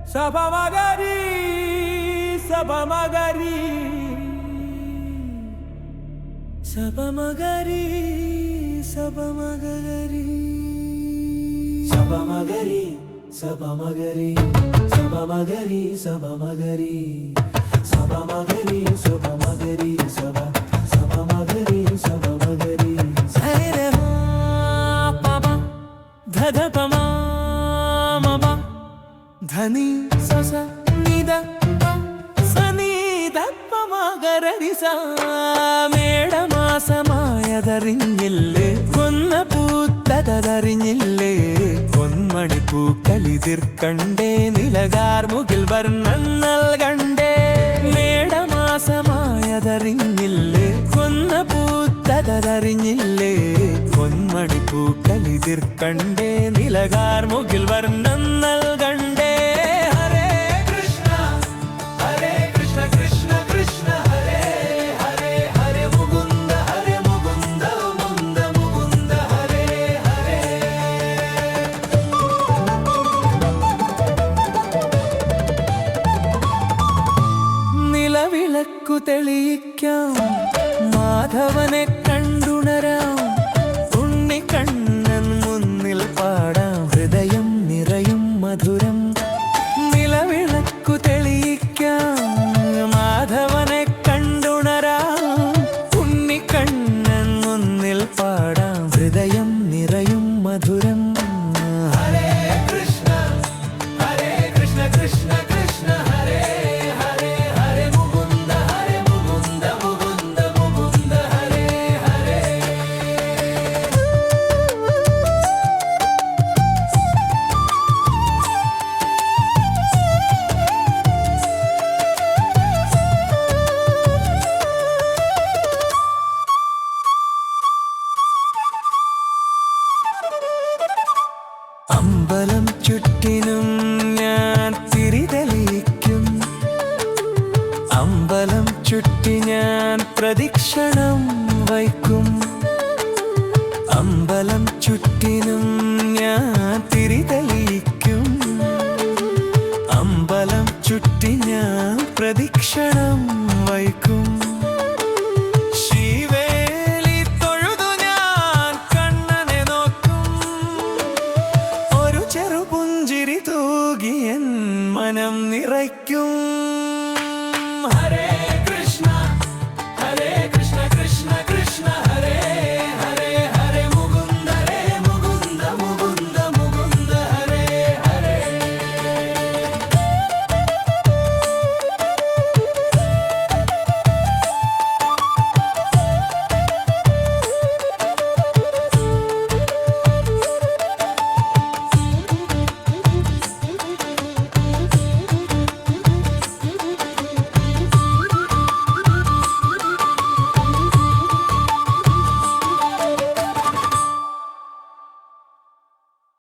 Sabamagari, sabamagari, sabamagari, sabamagari, sabamagari, sabamagari, sabamagari, sabamagari, sabamagari, sabamagari, sabamagari, sabamagari. Say re ma pa pa, dha dha pa ma ma pa. ധനി സസ നിദ സനിദപ്പ മകരരിസ മേടമാസമായതറിഞ്ഞില്ലേ കൊന്ന പൂത്തതറിഞ്ഞില്ലേ പൊന്മണി പൂക്കളിതിർക്കണ്ടേ നിലകാർ മുകിൽ വർണ്ണൻ നൽകണ്ടേ മേടമാസമായതറിഞ്ഞില്ലേ കൊന്ന പൂത്തതറിഞ്ഞില്ലേ പൊന്മണി പൂക്കളിതിർക്കണ്ടേ നിലകാർ മുകിൽ വർണ്ണൻ നൽകണ്ടേ. നിലവിളക്കു തെളിയിക്കാം മാധവനെ കണ്ടുണരാം ഉണ്ണിക്കണ്ണൻ മുന്നിൽ പാടാം ഹൃദയം നിറയും മധുരം. നിലവിളക്കു തെളിയിക്കാം മാധവനെ കണ്ടുണരാം ഉണ്ണിക്കണ്ണൻ മുന്നിൽ പാടാം ഹൃദയം നിറയും മധുരം. അമ്പലം ചുറ്റിനും ഞാൻ തിരിതെളിയിക്കും അമ്പലം ചുറ്റി ഞാൻ പ്രദക്ഷിണം വയ്ക്കും അമ്പലം ചുറ്റിനും ഞാൻ തിരിതെളിയിക്കും അമ്പലം ചുറ്റി ഞാൻ പ്രദക്ഷിണം വയ്ക്കും. ചെറുപുഞ്ചിരി തൂകിയൻ മനം നിറയ്ക്കും.